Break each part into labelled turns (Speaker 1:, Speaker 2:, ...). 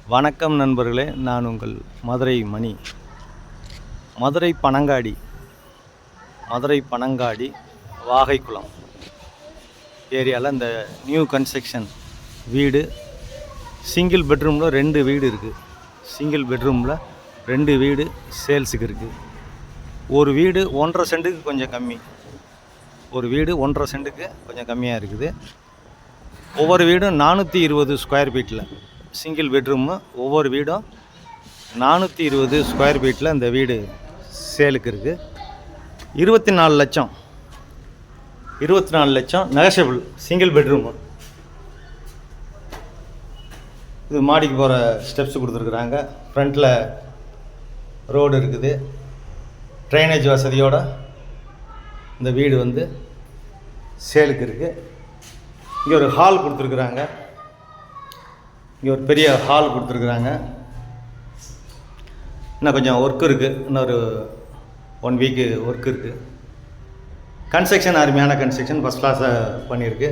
Speaker 1: வணக்கம் நண்பர்களே, நான் உங்கள் மதுரை மணி. மதுரை பனங்காடி வாகைக்குளம் ஏரியாவில் இந்த நியூ கன்ஸ்ட்ரக்ஷன் வீடு. சிங்கிள் பெட்ரூமில் 2 வீடு இருக்குது. சிங்கிள் பெட்ரூமில் 2 வீடு சேல்ஸுக்கு இருக்குது. ஒரு வீடு 1.5 சென்ட்டுக்கு கொஞ்சம் கம்மி. ஒரு வீடு 1.5 சென்ட்டுக்கு கொஞ்சம் கம்மியாக இருக்குது. ஒவ்வொரு வீடும் 420 ஸ்கொயர் ஃபீட்டில். சிங்கிள் பெட்ரூமு ஒவ்வொரு வீடும் 420 ஸ்கொயர் ஃபீட்டில் இந்த வீடு சேலுக்கு இருக்குது. 24 லட்சம் நெகஷபிள். Single bedroom. இது மாடிக்கு போகிற ஸ்டெப்ஸ் கொடுத்துருக்குறாங்க. ஃப்ரண்ட்டில் ரோடு இருக்குது. ட்ரைனேஜ் வசதியோட இந்த வீடு வந்து சேலுக்கு இருக்குது. இங்கே ஒரு ஹால் கொடுத்துருக்குறாங்க. இங்கே ஒரு பெரிய ஹால் கொடுத்துருக்குறாங்க. இன்னும் கொஞ்சம் ஒர்க் இருக்குது. இன்னொரு 1 வீக்கு ஒர்க் இருக்குது. கன்ஸ்ட்ரக்ஷன் அருமையான கன்ஸ்ட்ரக்ஷன், ஃபஸ்ட் கிளாஸாக பண்ணியிருக்கு.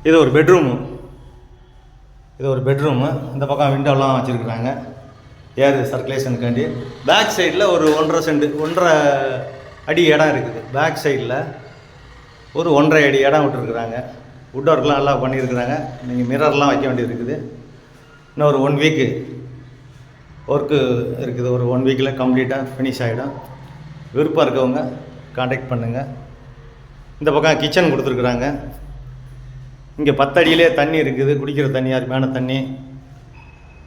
Speaker 1: இது ஒரு பெட்ரூமு. இந்த பக்கம் விண்டோலாம் வச்சுருக்குறாங்க ஏர் சர்க்குலேஷனுக்காண்டி. பேக் சைடில் ஒரு 1.5 அடி இடம் இருக்குது. பேக் சைடில் ஒரு 1.5 அடி இடம் விட்டுருக்குறாங்க. வுட் ஒர்க்லாம் நல்லா பண்ணியிருக்கிறாங்க. நீங்கள் மிரர்லாம் வைக்க வேண்டியது இருக்குது. இன்னும் ஒரு 1 வீக்கு ஒர்க்கு இருக்குது. ஒரு 1 வீக்கில் கம்ப்ளீட்டாக ஃபினிஷ் ஆகிடும். விருப்பம் இருக்கவங்க காண்டாக்ட் பண்ணுங்கள். இந்த பக்கம் கிச்சன் கொடுத்துருக்குறாங்க. இங்கே 10 அடியிலே தண்ணி இருக்குது. குடிக்கிற தண்ணி, அருமையான தண்ணி.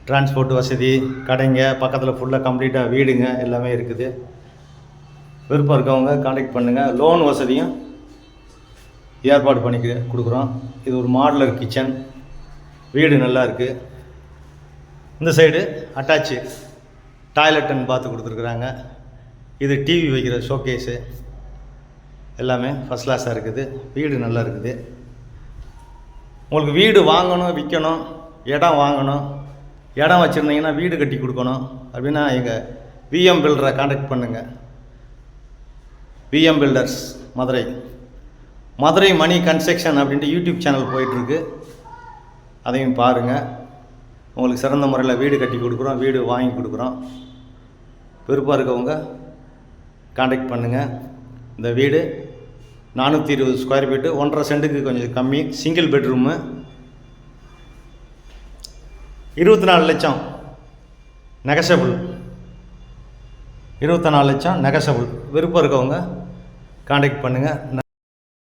Speaker 1: டிரான்ஸ்போர்ட் வசதி, கடைங்க பக்கத்தில் ஃபுல்லாக கம்ப்ளீட்டாக வீடுங்க எல்லாமே இருக்குது. விருப்பம் இருக்கவங்க காண்டாக்ட் பண்ணுங்கள். லோன் வசதியும் ஏற்பாடு பண்ணி கொடுக்குறோம். இது ஒரு மாடுலர் கிச்சன். வீடு நல்லா இருக்குது. இந்த சைடு அட்டாச்சு டாய்லெட் அண்ட் பாத்து கொடுத்துருக்குறாங்க. இது டிவி வைக்கிற ஷோகேஸு. எல்லாமே ஃபஸ்ட் கிளாஸாக இருக்குது. வீடு நல்லா இருக்குது. உங்களுக்கு வீடு வாங்கணும், விற்கணும், இடம் வாங்கணும், இடம் வச்சுருந்தீங்கன்னா வீடு கட்டி கொடுக்கணும் அப்படின்னா எங்கள் விஎம் பில்டரை காண்டாக்ட் பண்ணுங்கள். விஎம் பில்டர்ஸ் மதுரை மணி கன்ஸ்ட்ரக்ஷன் அப்படின்ட்டு யூடியூப் சேனல் போயிட்டுருக்கு. அதையும் பாருங்கள். உங்களுக்கு சிறந்த முறையில் வீடு கட்டி கொடுக்குறோம், வீடு வாங்கி கொடுக்குறோம். விருப்பம் இருக்கவங்க காண்டாக்ட் பண்ணுங்கள். இந்த வீடு 420 ஸ்கொயர் ஃபீட்டு, 1.5 சென்ட்டுக்கு கொஞ்சம் கம்மி. Single bedroom. 24 லட்சம் நெகஷபிள். 24 லட்சம் நெகஷபிள். விருப்பம் இருக்கவங்க காண்டாக்ட் பண்ணுங்கள்.